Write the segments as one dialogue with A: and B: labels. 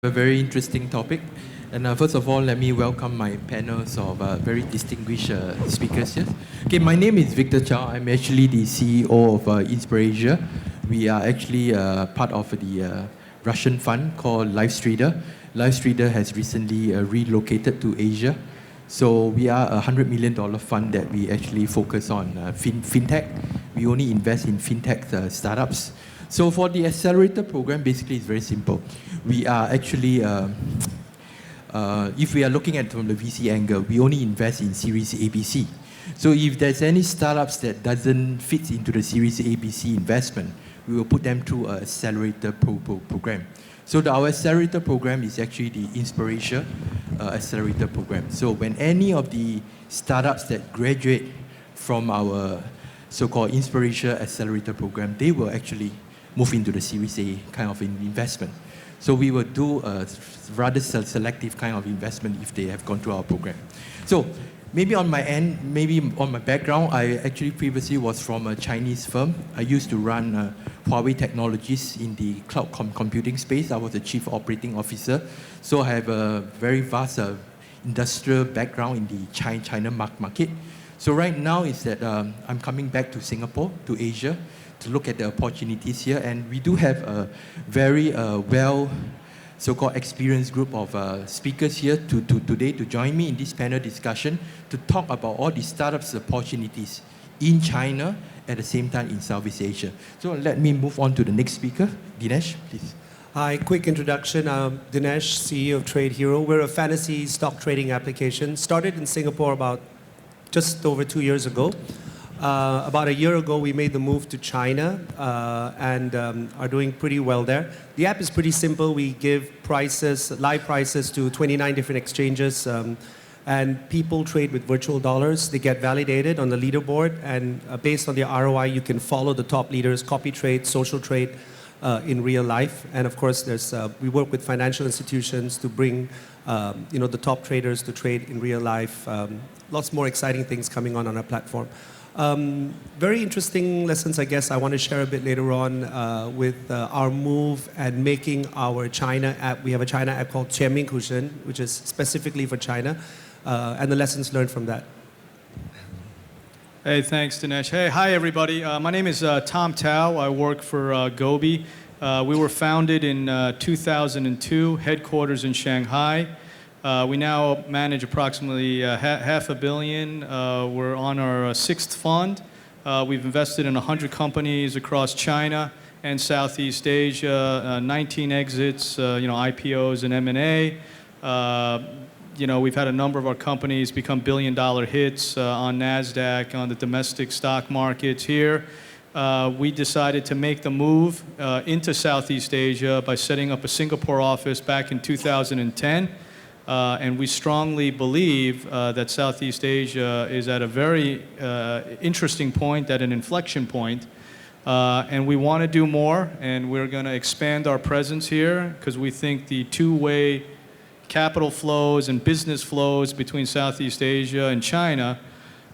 A: A very interesting topic. And first of all, let me welcome my panels of very distinguished speakers here. Okay, my name is Victor Chow. I'm actually the CEO of ECAsia. We are actually part of the Russian fund called LifeStreader. LifeStreader has recently relocated to Asia. So we are a $100 million fund that we actually focus on fintech. We only invest in fintech startups. So for the accelerator program, basically it's very simple. We are actually, if we are looking at it from the VC angle, we only invest in Series ABC. So if there's any startups that doesn't fit into the Series ABC investment, we will put them through an accelerator program. So our accelerator program is actually the ECAsia accelerator program. So when any of the startups that graduate from our so-called ECAsia accelerator program, they will actually move into the Series A kind of investment. So we will do a rather selective kind of investment if they have gone through our program. So maybe on my end, maybe on my background, I actually previously was from a Chinese firm. I used to run Huawei Technologies in the cloud computing space. I was the chief operating officer. So I have a very vast industrial background in the China market. So right now is that I'm coming back to Singapore, to Asia, to look at the opportunities here. And we do have a very well so-called experienced group of speakers here today to join me in this panel discussion to talk about all the startups opportunities in China at the same time in Southeast Asia. So let me move on to the next speaker. Dinesh, please.
B: Hi, quick introduction. I'm Dinesh, CEO of Trade Hero. We're a fantasy stock trading application. Started in Singapore about just over 2 years ago. About a year ago, we made the move to China and are doing pretty well there. The app is pretty simple. We give prices, live prices to 29 different exchanges, and people trade with virtual dollars. They get validated on the leaderboard, and based on their ROI, you can follow the top leaders, copy trade, social trade in real life. And of course, we work with financial institutions to bring the top traders to trade in real life. Lots more exciting things coming on our platform. Very interesting lessons, I guess, I want to share a bit later on with our move and making our China app. We have a China app called 全民股神, which is specifically for China, and the lessons learned from that.
C: Hey, thanks, Dinesh. Hey, hi, everybody. My name is Tom Tao. I work for Gobi. We were founded in 2002, headquarters in Shanghai. We now manage approximately $500 million. We're on our sixth fund. We've invested in 100 companies across China and Southeast Asia, 19 exits, IPOs and M&A. We've had a number of our companies become billion-dollar hits on NASDAQ, on the domestic stock markets here. We decided to make the move into Southeast Asia by setting up a Singapore office back in 2010. And we strongly believe that Southeast Asia is at a very interesting point, at an inflection point. And we want to do more, and we're going to expand our presence here because we think the two-way capital flows and business flows between Southeast Asia and China,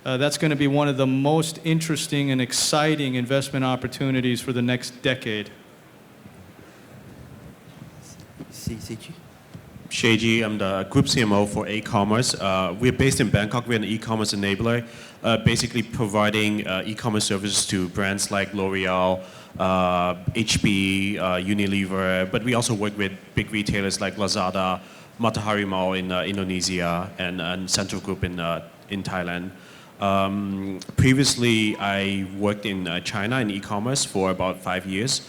C: that's going to be one of the most interesting and exciting investment opportunities for the next decade.
A: CG.
D: Shaji, I'm the group CMO for e-commerce. We're based in Bangkok. We're an e-commerce enabler, basically providing e-commerce services to brands like L'Oreal, HP, Unilever, but we also work with big retailers like Lazada, Matahari Mall in Indonesia, and Central Group in Thailand. Previously, I worked in China in e-commerce for about 5 years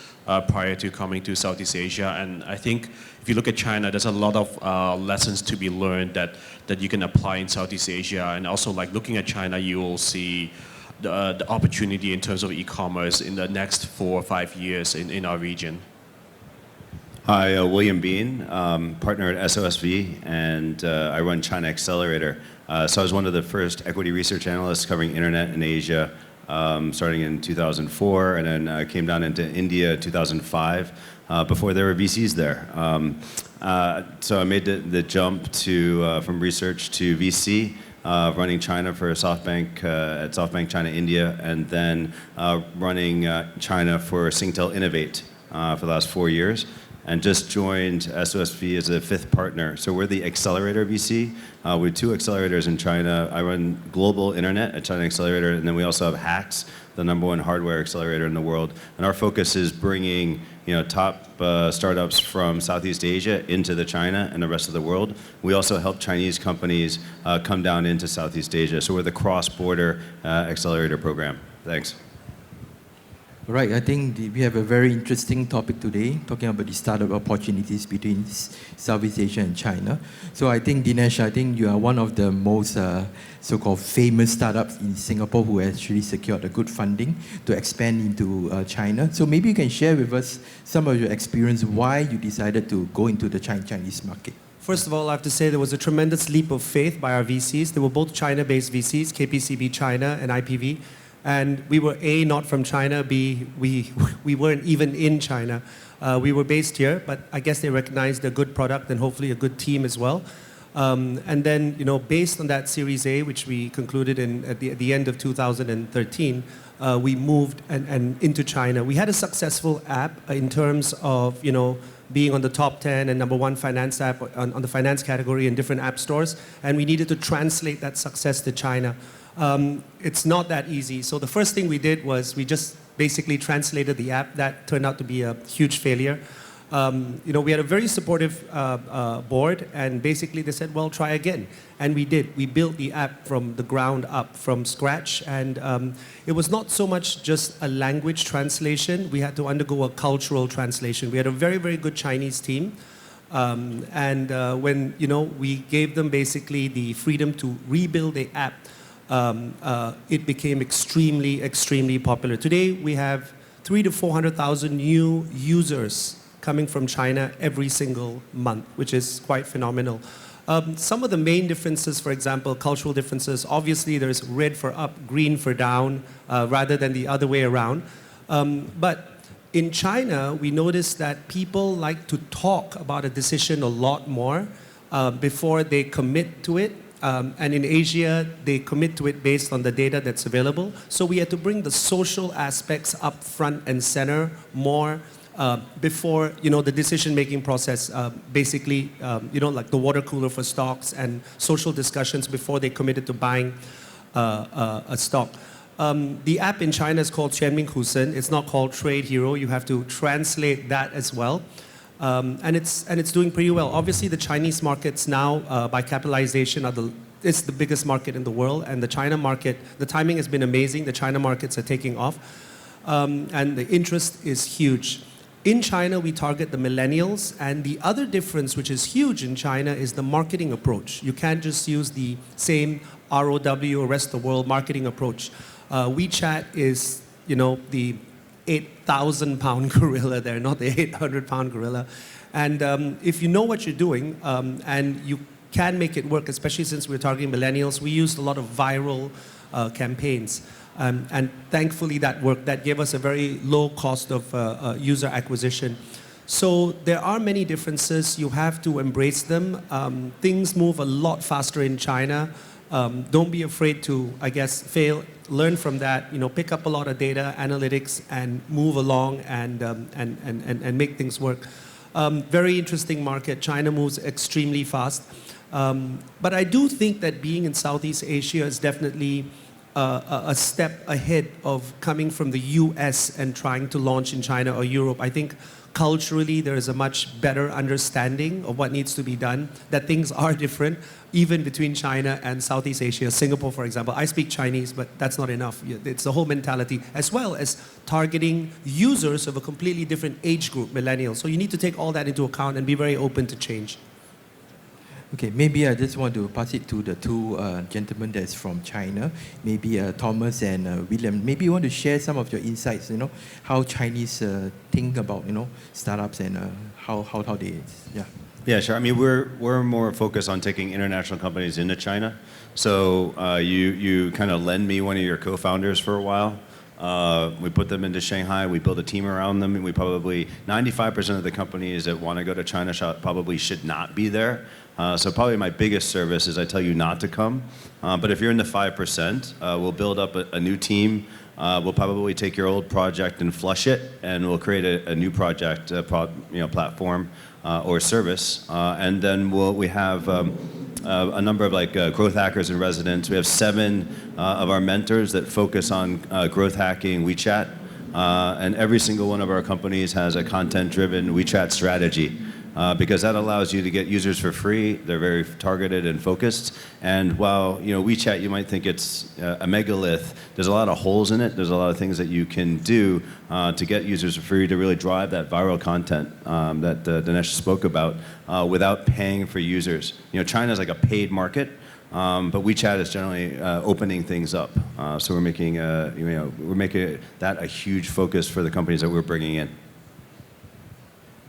D: prior to coming to Southeast Asia, and I think if you look at China, there's a lot of lessons to be learned that you can apply in Southeast Asia. And also, like looking at China, you will see the opportunity in terms of e-commerce in the next 4 or 5 years in our region.
E: Hi, William Bean, partner at SOSV, and I run China Accelerator. So I was one of the first equity research analysts covering internet in Asia, starting in 2004, and then I came down into India in 2005. Before there were VCs there. So I made the jump from research to VC, running China for SoftBank at SoftBank China India, and then running China for Singtel Innovate for the last 4 years. and just joined SOSV as a 5th partner. So we're the accelerator VC. We have 2 accelerators in China. I run global internet at China Accelerator, and then we also have HAX, the #1 hardware accelerator in the world. And our focus is bringing top startups from Southeast Asia into the China and the rest of the world. We also help Chinese companies come down into Southeast Asia. So we're the cross-border accelerator program. Thanks.
A: All right, I think we have a very interesting topic today, talking about the startup opportunities between Southeast Asia and China. So I think, Dinesh, I think you are one of the most so-called famous startups in Singapore who actually secured a good funding to expand into China. So maybe you can share with us some of your experience, why you decided to go into the Chinese market.
B: First of all, I have to say there was a tremendous leap of faith by our VCs. They were both China-based VCs, KPCB China and IPV. And we were A, not from China, B, we weren't even in China. We were based here, but I guess they recognized a good product and hopefully a good team as well. And then, based on that Series A, which we concluded at the end of 2013, we moved and into China. We had a successful app in terms of, being on the top 10 and #1 finance app on the finance category in different app stores. And we needed to translate that success to China. It's not that easy. So the first thing we did was we just basically translated the app. That turned out to be a huge failure. We had a very supportive board, and basically they said, well, try again. And we did. We built the app from the ground up, from scratch. And it was not so much just a language translation. We had to undergo a cultural translation. We had a very, very good Chinese team. When we gave them basically the freedom to rebuild the app, it became extremely, extremely popular. Today, we have 300,000 to 400,000 new users coming from China every single month, which is quite phenomenal. Some of the main differences, for example, cultural differences, obviously there's red for up, green for down, rather than the other way around. But in China, we noticed that people like to talk about a decision a lot more before they commit to it. And in Asia, they commit to it based on the data that's available. So we had to bring the social aspects up front and center more before, the decision-making process, basically, like the water cooler for stocks and social discussions before they committed to buying a stock. The app in China is called 全民股神. It's not called Trade Hero. You have to translate that as well. And it's doing pretty well. Obviously, the Chinese markets now, by capitalization, it's the biggest market in the world. And the China market, the timing has been amazing. The China markets are taking off. And the interest is huge. In China, we target the millennials. And the other difference, which is huge in China, is the marketing approach. You can't just use the same ROW or rest of the world marketing approach. WeChat is, the 8,000-pound gorilla there, not the 800-pound gorilla. And if you know what you're doing and you can make it work, especially since we're targeting millennials, we used a lot of viral campaigns. And thankfully that worked. That gave us a very low cost of user acquisition. So there are many differences. You have to embrace them. Things move a lot faster in China. Don't be afraid to, I guess, fail. Learn from that. Pick up a lot of data, analytics, and move along and make things work. Very interesting market. China moves extremely fast. But I do think that being in Southeast Asia is definitely a step ahead of coming from the US and trying to launch in China or Europe. I think culturally there is a much better understanding of what needs to be done, that things are different, even between China and Southeast Asia. Singapore, for example, I speak Chinese, but that's not enough. It's the whole mentality, as well as targeting users of a completely different age group, millennials. So you need to take all that into account and be very open to change.
A: Okay, maybe I just want to pass it to the two gentlemen that's from China, maybe Thomas and William. Maybe you want to share some of your insights, how Chinese think about, startups and how they, yeah.
E: Yeah, sure. I mean, we're more focused on taking international companies into China. So you kind of lend me one of your co-founders for a while. We put them into Shanghai. We built a team around them, and we probably 95% of the companies that want to go to China probably should not be there. So probably my biggest service is I tell you not to come. But if you're in the 5%, we'll build up a new team we'll probably take your old project and flush it, and we'll create a new project, platform or service, and then we have a number of growth hackers in residence. We have 7 of our mentors that focus on growth hacking WeChat, and every single one of our companies has a content-driven WeChat strategy. Because that allows you to get users for free. They're very targeted and focused. And while WeChat, you might think it's a megalith, there's a lot of holes in it. There's a lot of things that you can do to get users for free to really drive that viral content that Dinesh spoke about without paying for users. China's like a paid market, but WeChat is generally opening things up. So we're making that a huge focus for the companies that we're bringing in.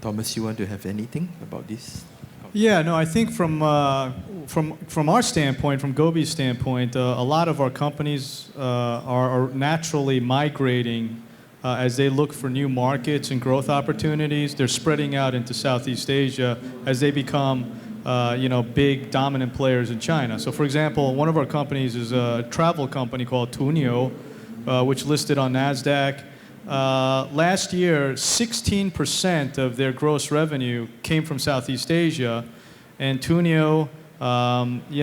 A: Thomas, you want to have anything about this?
C: Yeah, no, I think from our standpoint, from Gobi's standpoint, a lot of our companies are naturally migrating as they look for new markets and growth opportunities. They're spreading out into Southeast Asia as they become big dominant players in China. So for example, one of our companies is a travel company called Tunio, which listed on NASDAQ. Last year, 16% of their gross revenue came from Southeast Asia, and Tunio,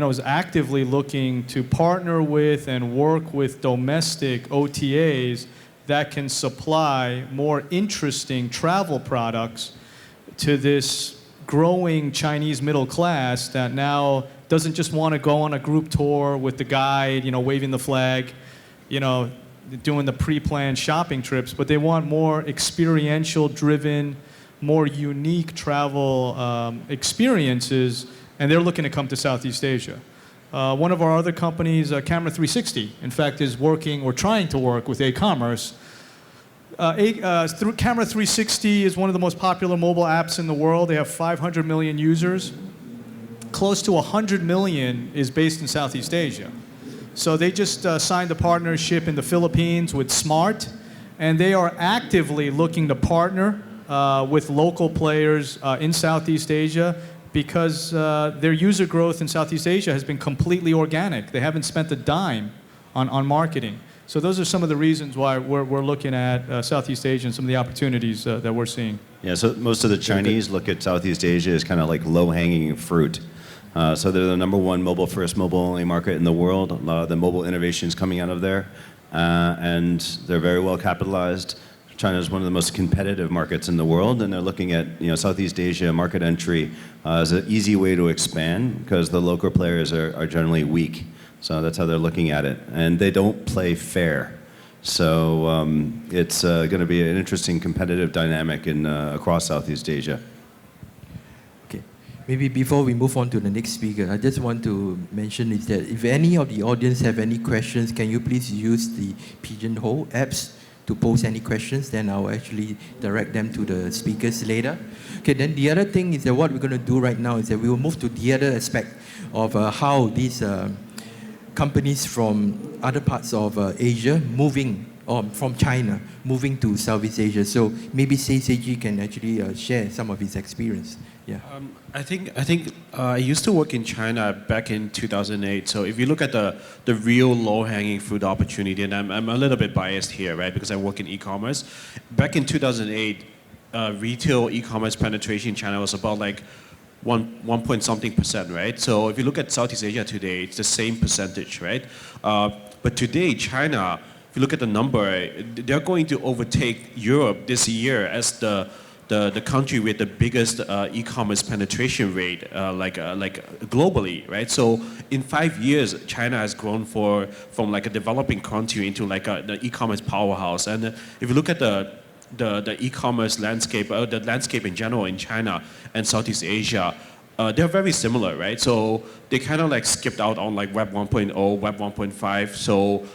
C: is actively looking to partner with and work with domestic OTAs that can supply more interesting travel products to this growing Chinese middle class that now doesn't just want to go on a group tour with the guide, waving the flag, doing the pre-planned shopping trips, but they want more experiential-driven, more unique travel experiences, and they're looking to come to Southeast Asia. One of our other companies, ECAsia2015, in fact, is working or trying to work with ECommerce. ECAsia2015 is one of the most popular mobile apps in the world. They have 500 million users. Close to 100 million is based in Southeast Asia. So they just signed a partnership in the Philippines with Smart, and they are actively looking to partner with local players in Southeast Asia because their user growth in Southeast Asia has been completely organic. They haven't spent a dime on marketing. So those are some of the reasons why we're looking at Southeast Asia and some of the opportunities that we're seeing.
E: Yeah, so most of the Chinese look at Southeast Asia as kind of like low-hanging fruit. So they're the #1 mobile-first, mobile-only market in the world. A lot of the mobile innovations coming out of there, and they're very well capitalized. China is one of the most competitive markets in the world, and they're looking at Southeast Asia market entry as an easy way to expand because the local players are generally weak. So that's how they're looking at it, and they don't play fair. So it's going to be an interesting competitive dynamic across Southeast Asia.
A: Maybe before we move on to the next speaker, I just want to mention is that if any of the audience have any questions, can you please use the Pigeonhole apps to post any questions? Then I'll actually direct them to the speakers later. Okay, then the other thing is that what we're going to do right now is that we will move to the other aspect of how these companies from other parts of Asia from China moving to Southeast Asia. So maybe Seiji can actually share some of his experience. Yeah.
D: I think I used to work in China back in 2008. So if you look at the real low-hanging fruit opportunity, and I'm a little bit biased here, right, because I work in e-commerce. Back in 2008, retail e-commerce penetration in China was about like 1 point something %, right? So if you look at Southeast Asia today, it's the same percentage, right? But today, China, if you look at the number, they're going to overtake Europe this year as the country with the biggest e-commerce penetration rate, globally, right? So in 5 years, China has grown from like a developing country into like the e-commerce powerhouse. And if you look at the e-commerce landscape, the landscape in general in China and Southeast Asia, they're very similar, right? So they kind of like skipped out on like Web 1.0, Web 1.5. So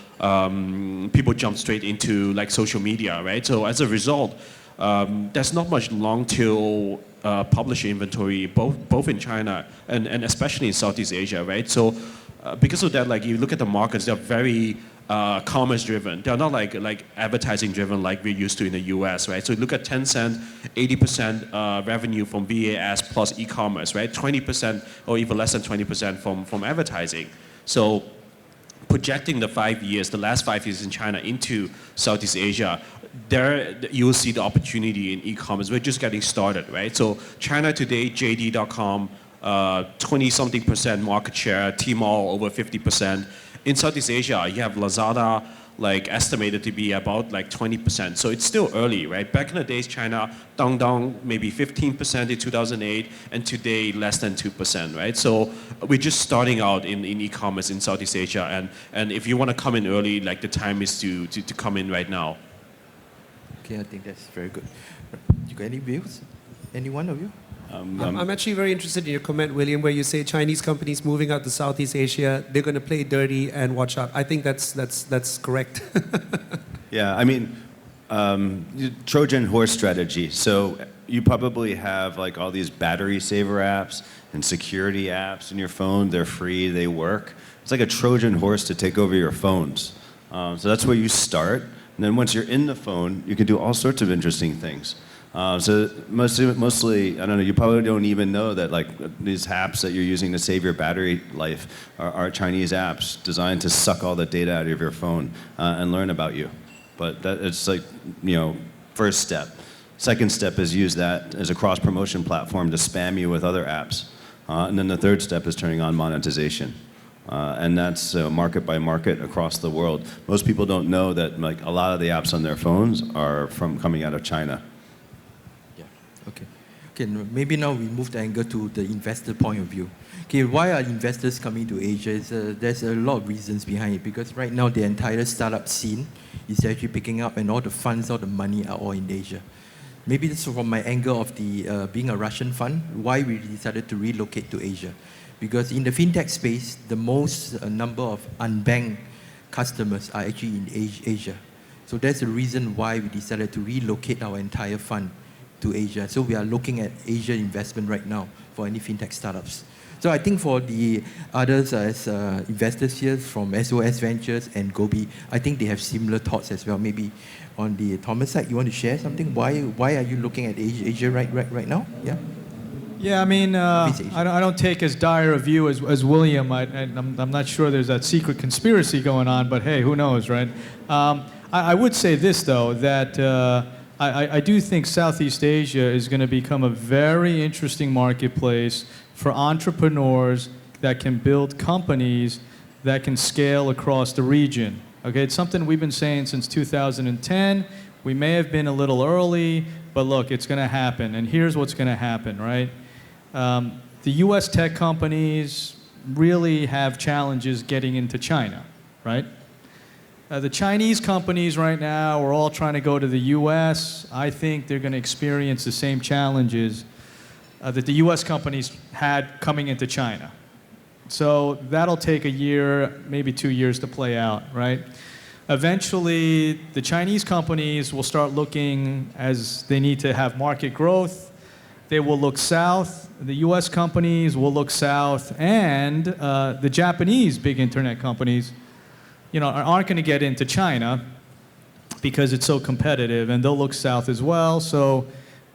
D: people jump straight into like social media, right? So as a result, there's not much long-tail publisher inventory, both in China and especially in Southeast Asia, right? So because of that, like you look at the markets, they're very commerce-driven. They're not like advertising-driven like we're used to in the US, right? So you look at Tencent, 80% revenue from VAS plus e-commerce, right? 20% or even less than 20% from advertising. So projecting the 5 years, the last 5 years in China into Southeast Asia, there you will see the opportunity in e-commerce. We're just getting started, right? So China today, JD.com, 20-something% market share, Tmall over 50%. In Southeast Asia, you have Lazada, like estimated to be about like 20%. So it's still early, right? Back in the days, China down maybe 15% in 2008, and today less than 2%, right? So we're just starting out in e-commerce in Southeast Asia, and if you want to come in early, like the time is to come in right now.
A: Okay, I think that's very good. You got any views? Any one of you?
B: I'm actually very interested in your comment, William, where you say Chinese companies moving out to Southeast Asia, they're going to play dirty and watch out. I think that's correct.
E: Yeah, I mean, Trojan horse strategy. So you probably have like all these battery saver apps and security apps in your phone. They're free, they work. It's like a Trojan horse to take over your phones. So that's where you start. And then once you're in the phone, you can do all sorts of interesting things. So mostly, I don't know, you probably don't even know that like these apps that you're using to save your battery life are Chinese apps designed to suck all the data out of your phone and learn about you. But it's like, you know, first step. Second step is use that as a cross-promotion platform to spam you with other apps. And then the third step is turning on monetization. And that's market by market across the world. Most people don't know that like a lot of the apps on their phones are coming out of China.
A: Okay. Okay, maybe now we move the angle to the investor point of view. Okay, why are investors coming to Asia? There's a lot of reasons behind it, because right now the entire startup scene is actually picking up, and all the funds, all the money are all in Asia. Maybe this is from my angle of the being a Russian fund, why we decided to relocate to Asia. Because in the fintech space, the most number of unbanked customers are actually in Asia. So that's the reason why we decided to relocate our entire fund to Asia. So we are looking at Asia investment right now for any fintech startups. So I think for the others as investors here from SOS Ventures and Gobi, I think they have similar thoughts as well. Maybe on the Thomas side, you want to share something? Why are you looking at Asia right now? Yeah.
C: Yeah, I mean, I don't take as dire a view as William. I'm not sure there's that secret conspiracy going on, but hey, who knows, right? I would say this, though, that I do think Southeast Asia is going to become a very interesting marketplace for entrepreneurs that can build companies that can scale across the region. Okay, it's something we've been saying since 2010. We may have been a little early, but look, it's going to happen. And here's what's going to happen, right? The US tech companies really have challenges getting into China, right? The Chinese companies right now are all trying to go to the US. I think they're going to experience the same challenges that the US companies had coming into China. So that'll take a year, maybe 2 years to play out, right? Eventually, the Chinese companies will start looking as they need to have market growth. They will look south. The US companies will look south. And the Japanese big internet companies, you know, aren't going to get into China because it's so competitive, and they'll look south as well. So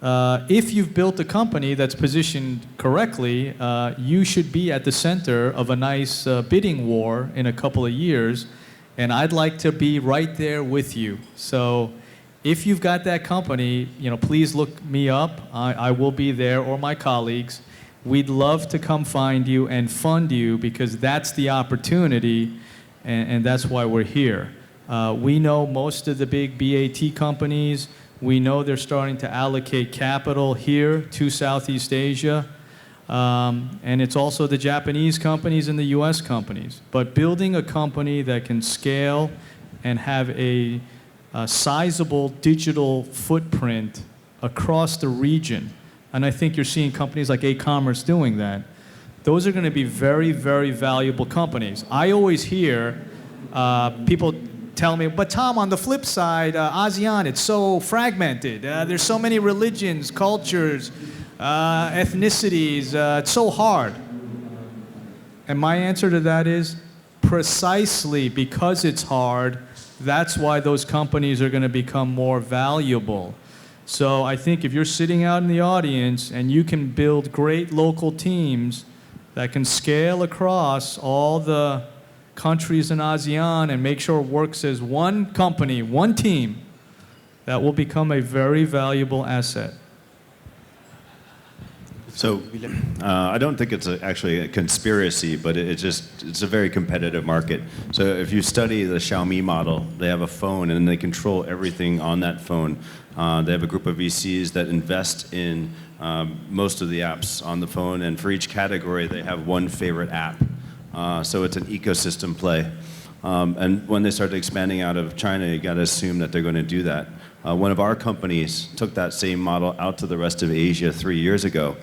C: if you've built a company that's positioned correctly, you should be at the center of a nice bidding war in a couple of years, and I'd like to be right there with you. So if you've got that company, you know, please look me up. I will be there, or my colleagues. We'd love to come find you and fund you, because that's the opportunity. And that's why we're here. We know most of the big BAT companies. We know they're starting to allocate capital here to Southeast Asia. And it's also the Japanese companies and the US companies. But building a company that can scale and have a sizable digital footprint across the region, and I think you're seeing companies like ECAMerce doing that, those are going to be very, very valuable companies. I always hear people tell me, but Tom, on the flip side, ASEAN, it's so fragmented. There's so many religions, cultures, ethnicities. It's so hard. And my answer to that is precisely because it's hard, that's why those companies are going to become more valuable. So I think if you're sitting out in the audience and you can build great local teams that can scale across all the countries in ASEAN and make sure it works as one company, one team, that will become a very valuable asset.
E: So I don't think it's actually a conspiracy, but it's a very competitive market. So if you study the Xiaomi model, they have a phone and they control everything on that phone. They have a group of VCs that invest in most of the apps on the phone, and for each category they have one favorite app. So it's an ecosystem play. And when they start expanding out of China, you got to assume that they're going to do that. One of our companies took that same model out to the rest of Asia 3 years ago.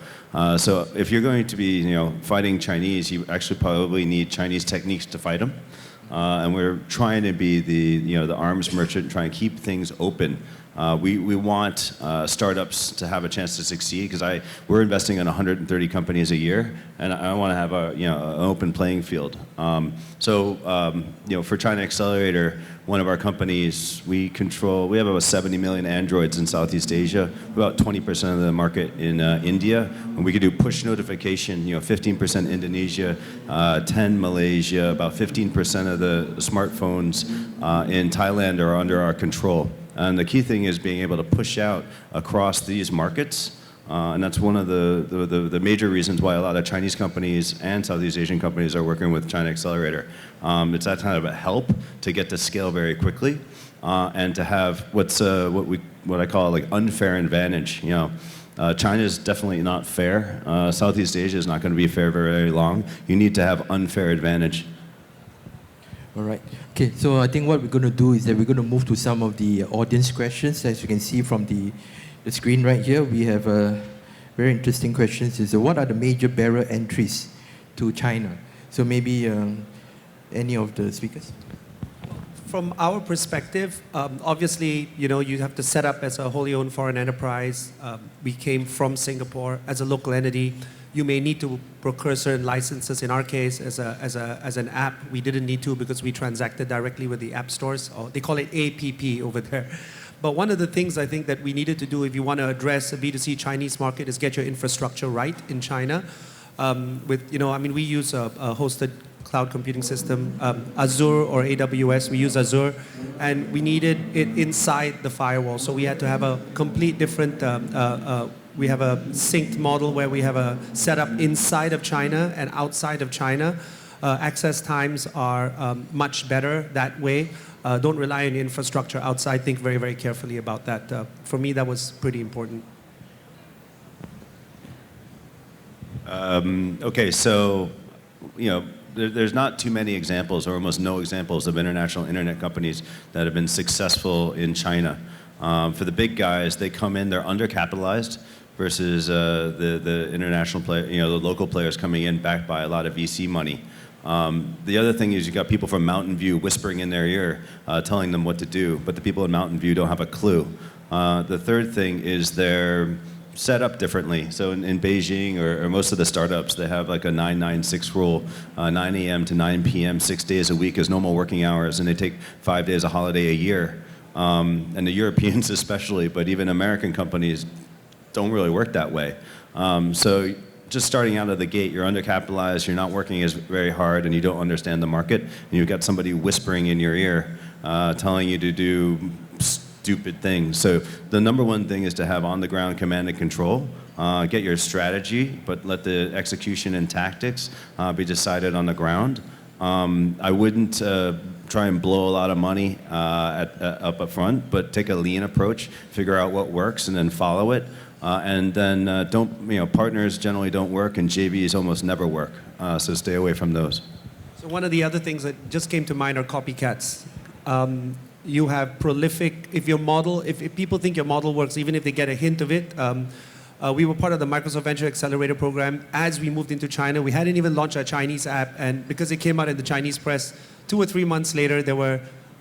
E: So if you're going to be, fighting Chinese, you actually probably need Chinese techniques to fight them. And we're trying to be the arms merchant and try and keep things open. We want startups to have a chance to succeed because we're investing in 130 companies a year, and I want to have an open playing field. For China Accelerator, one of our companies, we have about 70 million Androids in Southeast Asia, about 20% of the market in India, and we could do push notification. 15% Indonesia, 10 Malaysia, about 15% of the smartphones in Thailand are under our control. And the key thing is being able to push out across these markets. And that's one of the major reasons why a lot of Chinese companies and Southeast Asian companies are working with China Accelerator. It's that kind of a help to get to scale very quickly and to have what I call like unfair advantage. China is definitely not fair. Southeast Asia is not going to be fair very long. You need to have unfair advantage.
A: All right. Okay, so I think what we're going to do is that we're going to move to some of the audience questions. As you can see from the screen right here, we have very interesting questions. What are the major barrier entries to China? So maybe any of the speakers?
B: From our perspective, obviously, you have to set up as a wholly owned foreign enterprise. We came from Singapore as a local entity. You may need to procure certain licenses. In our case, as an app, we didn't need to because we transacted directly with the app stores. Or they call it APP over there. But one of the things I think that we needed to do if you want to address a B2C Chinese market is get your infrastructure right in China. We use a hosted cloud computing system, Azure or AWS. We use Azure, and we needed it inside the firewall. So we had to have a complete different. We have a synced model where we have a setup inside of China and outside of China. Access times are much better that way. Don't rely on the infrastructure outside. Think very, very carefully about that. For me, that was pretty important.
E: Okay, so, there's not too many examples or almost no examples of international internet companies that have been successful in China. For the big guys, they come in, they're undercapitalized versus the international player, the local players coming in backed by a lot of VC money. The other thing is you got people from Mountain View whispering in their ear, telling them what to do, but the people in Mountain View don't have a clue. The third thing is they're set up differently. So in Beijing or most of the startups, they have like a 9-9-6 rule, 9 a.m. to 9 p.m., 6 days a week is normal working hours, and they take 5 days of holiday a year. And the Europeans especially, but even American companies don't really work that way. So just starting out of the gate, you're undercapitalized, you're not working as very hard, and you don't understand the market, and you've got somebody whispering in your ear, telling you to do stupid things. So the number one thing is to have on-the-ground command and control. Get your strategy, but let the execution and tactics be decided on the ground. I wouldn't try and blow a lot of money up front, but take a lean approach, figure out what works, and then follow it. And then partners generally don't work, and JVs almost never work. So stay away from those.
B: So one of the other things that just came to mind are copycats. You have prolific, if people think your model works, even if they get a hint of it. We were part of the Microsoft Venture Accelerator program. As we moved into China, we hadn't even launched our Chinese app, and because it came out in the Chinese press, 2 or 3 months later, there were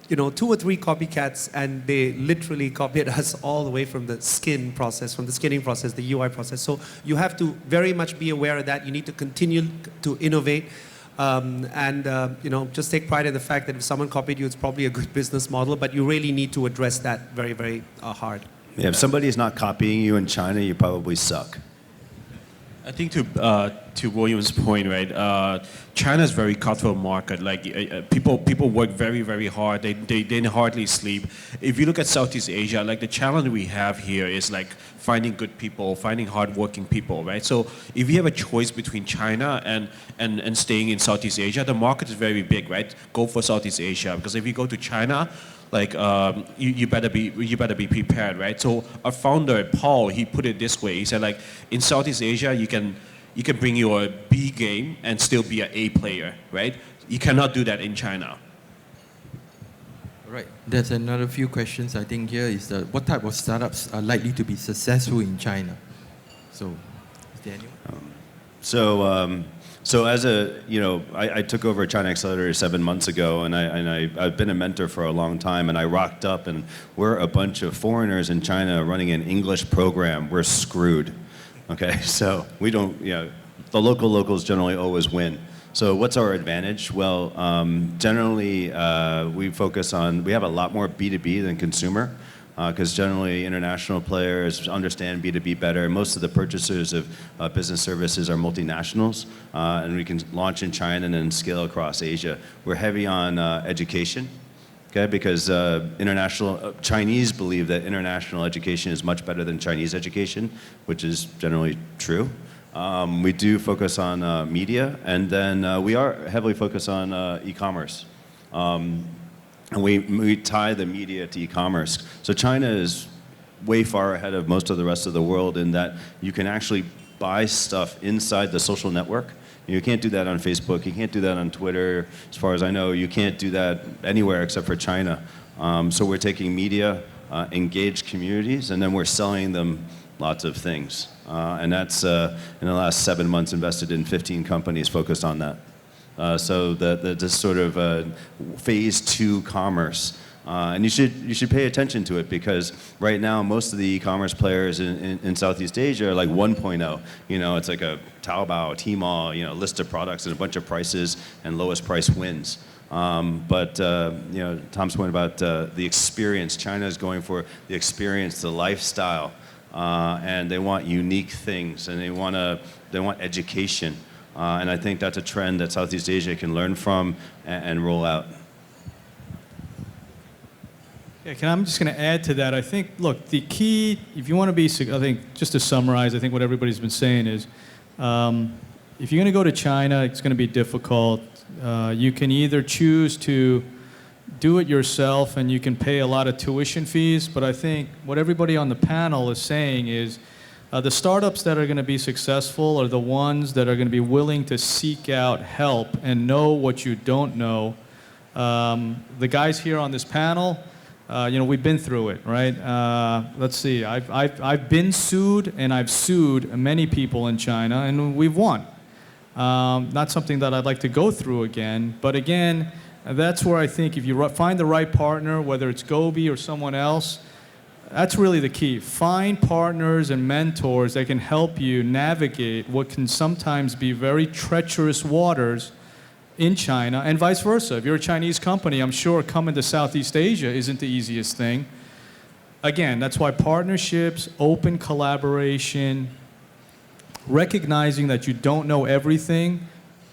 B: 2 or 3 copycats, and they literally copied us all the way from the skinning process, the UI process. So you have to very much be aware of that. You need to continue to innovate. Just take pride in the fact that if someone copied you, it's probably a good business model, but you really need to address that very, very hard.
E: Yeah, if somebody is not copying you in China, you probably suck.
D: I think to William's point, right? China is very cutthroat market. Like people work very, very hard. They hardly sleep. If you look at Southeast Asia, like the challenge we have here is like finding good people, finding hardworking people, right? So if you have a choice between China and staying in Southeast Asia, the market is very big, right? Go for Southeast Asia, because if you go to China, like you better be prepared, right? So our founder Paul, he put it this way. He said like in Southeast Asia you can bring your B game and still be an A player, right? You cannot do that in China.
A: Right. There's another few questions I think here is what type of startups are likely to be successful in China? So, is there anyone?
E: So as I took over China Accelerator 7 months ago, and I've been a mentor for a long time, and I rocked up, and we're a bunch of foreigners in China running an English program. We're screwed, okay? So we don't, the locals generally always win. So what's our advantage? Well, generally we have a lot more B2B than consumer. Because generally international players understand B2B better. Most of the purchasers of business services are multinationals, and we can launch in China and then scale across Asia. We're heavy on education, okay? Because Chinese believe that international education is much better than Chinese education, which is generally true. We do focus on media, and then we are heavily focused on e-commerce. And we tie the media to e-commerce. So China is way far ahead of most of the rest of the world in that you can actually buy stuff inside the social network. You can't do that on Facebook. You can't do that on Twitter. As far as I know, you can't do that anywhere except for China. So we're taking media, engaged communities, and then we're selling them lots of things. And that's, in the last 7 months, invested in 15 companies focused on that. So the sort of phase 2 commerce, and you should pay attention to it, because right now most of the e-commerce players in Southeast Asia are like 1.0. It's like a Taobao, Tmall, list of products and a bunch of prices, and lowest price wins. But Tom's point about the experience, China is going for the experience, the lifestyle, and they want unique things, and they want education. And I think that's a trend that Southeast Asia can learn from and roll out.
C: Yeah, I'm just going to add to that. I think, look, the key, if you want to be, I think, just to summarize, I think what everybody's been saying is, if you're going to go to China, it's going to be difficult. You can either choose to do it yourself, and you can pay a lot of tuition fees, but I think what everybody on the panel is saying is, the startups that are going to be successful are the ones that are going to be willing to seek out help and know what you don't know. The guys here on this panel, we've been through it, right? Let's see, I've been sued, and I've sued many people in China, and we've won. Not something that I'd like to go through again, but again, that's where I think if you find the right partner, whether it's Gobi or someone else, that's really the key. Find partners and mentors that can help you navigate what can sometimes be very treacherous waters in China, and vice versa. If you're a Chinese company, I'm sure coming to Southeast Asia isn't the easiest thing. Again, that's why partnerships, open collaboration, recognizing that you don't know everything,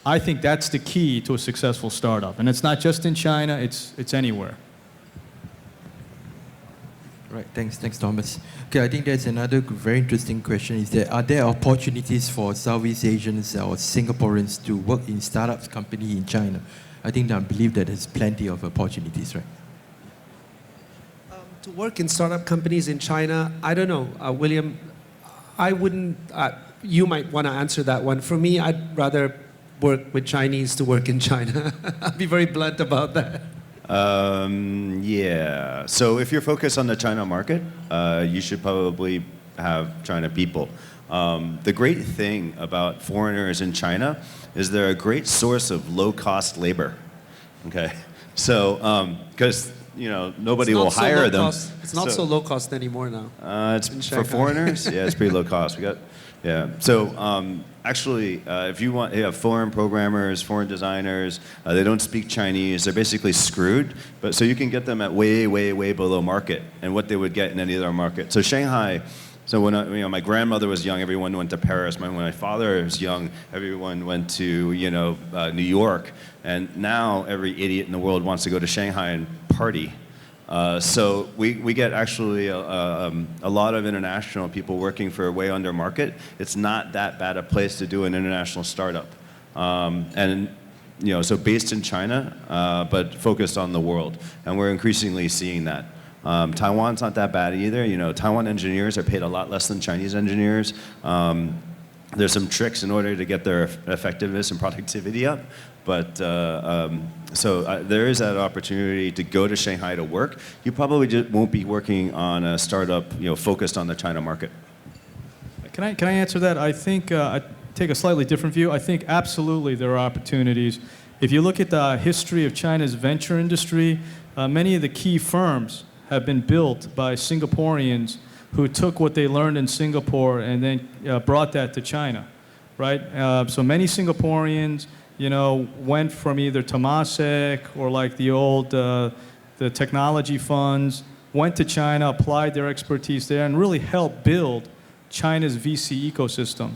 C: I think that's the key to a successful startup. And it's not just in China, it's anywhere.
A: Right, thanks Thomas. Okay, I think there's another very interesting question. Are there opportunities for Southeast Asians or Singaporeans to work in startups company in China? I believe that there's plenty of opportunities, right?
B: To work in startup companies in China, I don't know, William. I wouldn't. You might want to answer that one. For me, I'd rather work with Chinese to work in China. I'll be very blunt about that.
E: Yeah. So if you're focused on the China market, you should probably have China people. The great thing about foreigners in China is they're a great source of low-cost labor. Okay. So because nobody will hire them.
B: It's not so low cost anymore now.
E: It's for foreigners. Yeah, it's pretty low cost. So actually, if you have foreign programmers, foreign designers, they don't speak Chinese, they're basically screwed. But so you can get them at way, way, way below market and what they would get in any other market. So Shanghai So when my grandmother was young, everyone went to Paris. When my father was young, everyone went to New York. And now every idiot in the world wants to go to Shanghai and party. So we get actually a lot of international people working for way under market. It's not that bad a place to do an international startup. So based in China, but focused on the world. And we're increasingly seeing that. Taiwan's not that bad either. Taiwan engineers are paid a lot less than Chinese engineers. There's some tricks in order to get their effectiveness and productivity up. But there is that opportunity to go to Shanghai to work. You probably just won't be working on a startup, focused on the China market.
C: Can I answer that? I think I take a slightly different view. I think absolutely there are opportunities. If you look at the history of China's venture industry, many of the key firms have been built by Singaporeans who took what they learned in Singapore and then brought that to China, right? So many Singaporeans, went from either Temasek or like the old the technology funds, went to China, applied their expertise there, and really helped build China's VC ecosystem.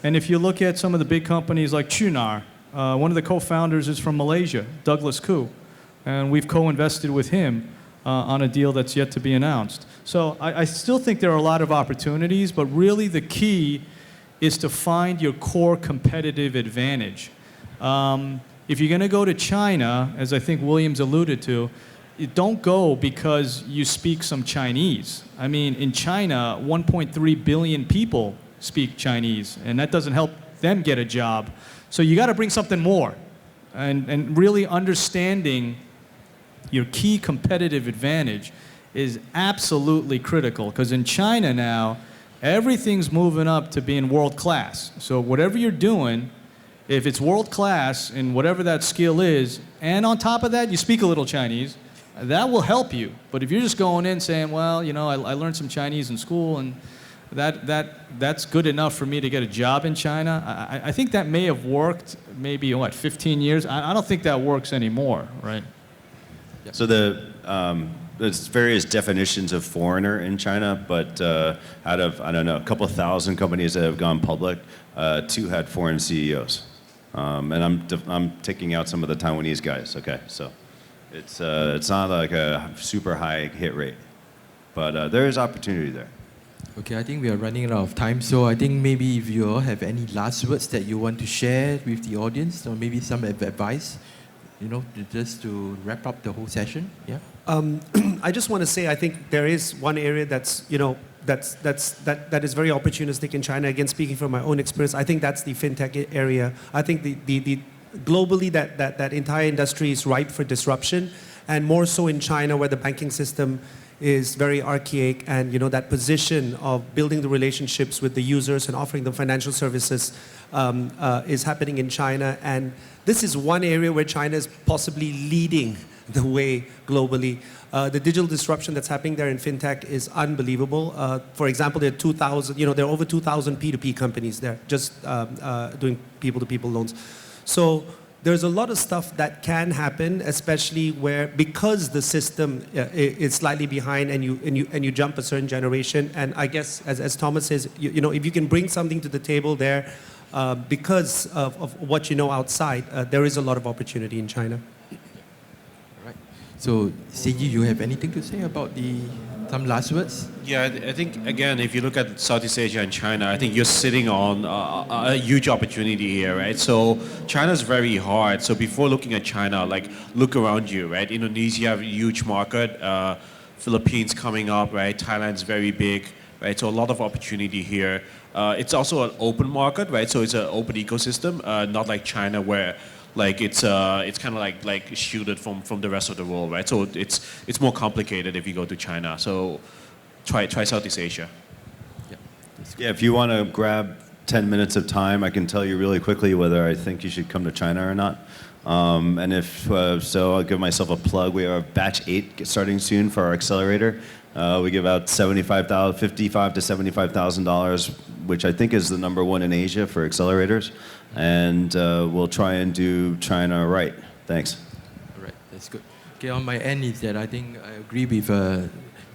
C: And if you look at some of the big companies like Qunar, one of the co-founders is from Malaysia, Douglas Koo, and we've co-invested with him on a deal that's yet to be announced. So I still think there are a lot of opportunities, but really the key is to find your core competitive advantage. If you're going to go to China, as I think Williams alluded to, you don't go because you speak some Chinese. I mean, in China, 1.3 billion people speak Chinese, and that doesn't help them get a job. So you got to bring something more, and really understanding your key competitive advantage is absolutely critical, because in China now, everything's moving up to being world class. So whatever you're doing, if it's world class in whatever that skill is, and on top of that, you speak a little Chinese, that will help you. But if you're just going in saying, well, I learned some Chinese in school, and that's good enough for me to get a job in China, I think that may have worked maybe, 15 years? I don't think that works anymore, right?
E: So there's various definitions of foreigner in China, but out of, I don't know, a couple thousand companies that have gone public, 2 had foreign CEOs. And I'm taking out some of the Taiwanese guys, okay? So it's not like a super high hit rate, but there is opportunity there.
A: Okay, I think we are running out of time, so I think maybe if you all have any last words that you want to share with the audience, or maybe some advice, just to wrap up the whole session, yeah?
B: I just want to say, I think there is one area that is very opportunistic in China. Again, speaking from my own experience, I think that's the fintech area. I think the globally that entire industry is ripe for disruption, and more so in China, where the banking system is very archaic, and that position of building the relationships with the users and offering them financial services is happening in China. And this is one area where China is possibly leading the way globally. The digital disruption that's happening there in fintech is unbelievable. For example, there are over 2,000 P2P companies there just doing people-to-people loans. So there's a lot of stuff that can happen, especially because the system is slightly behind, and you jump a certain generation. And I guess, as Thomas says, if you can bring something to the table there, because of what you know outside, there is a lot of opportunity in China.
A: Right. So, Seiji, you have anything to say about some last words?
D: Yeah, I think, again, if you look at Southeast Asia and China, I think you're sitting on a huge opportunity here, right? So China's very hard. So before looking at China, look around you, right? Indonesia have a huge market. Philippines coming up, right? Thailand's very big, right? So a lot of opportunity here. It's also an open market, right? So it's an open ecosystem, not like China where it's kind of like shielded from the rest of the world, right? So it's more complicated if you go to China. So try Southeast Asia.
E: Yeah, if you want to grab 10 minutes of time, I can tell you really quickly whether I think you should come to China or not. And if so, I'll give myself a plug. We are batch 8 starting soon for our accelerator. We give out $55,000 to $75,000, which I think is the #1 in Asia for accelerators. And we'll try and do China right. Thanks.
A: All right, that's good. Okay, on my end is that I think I agree with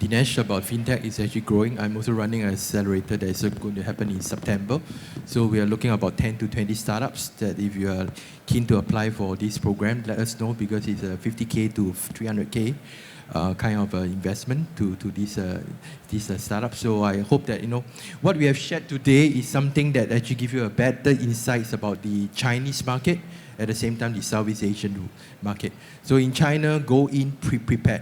A: Dinesh about fintech is actually growing. I'm also running an accelerator that is going to happen in September. So we are looking at about 10 to 20 startups that if you are keen to apply for this program, let us know because it's a 50K to 300K kind of investment to these startups. So I hope that, what we have shared today is something that actually gives you a better insights about the Chinese market, at the same time the Southeast Asian market. So in China, go in prepared,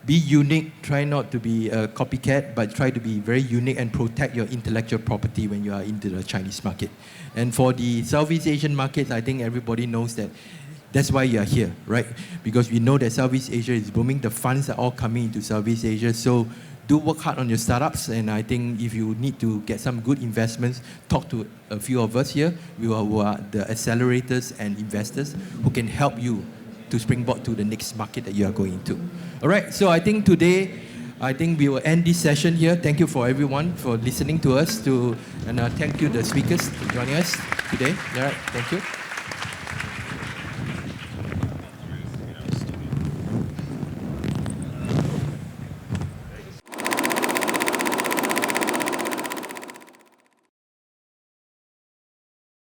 A: be unique, try not to be a copycat, but try to be very unique and protect your intellectual property when you are into the Chinese market. And for the Southeast Asian markets, I think everybody knows that that's why you are here, right? Because we know that Southeast Asia is booming, the funds are all coming into Southeast Asia, so do work hard on your startups, and I think if you need to get some good investments, talk to a few of us here, who are the accelerators and investors who can help you to springboard to the next market that you are going to. All right, so I think today, we will end this session here. Thank you for everyone for listening to us, and thank you the speakers for joining us today. All right, thank you.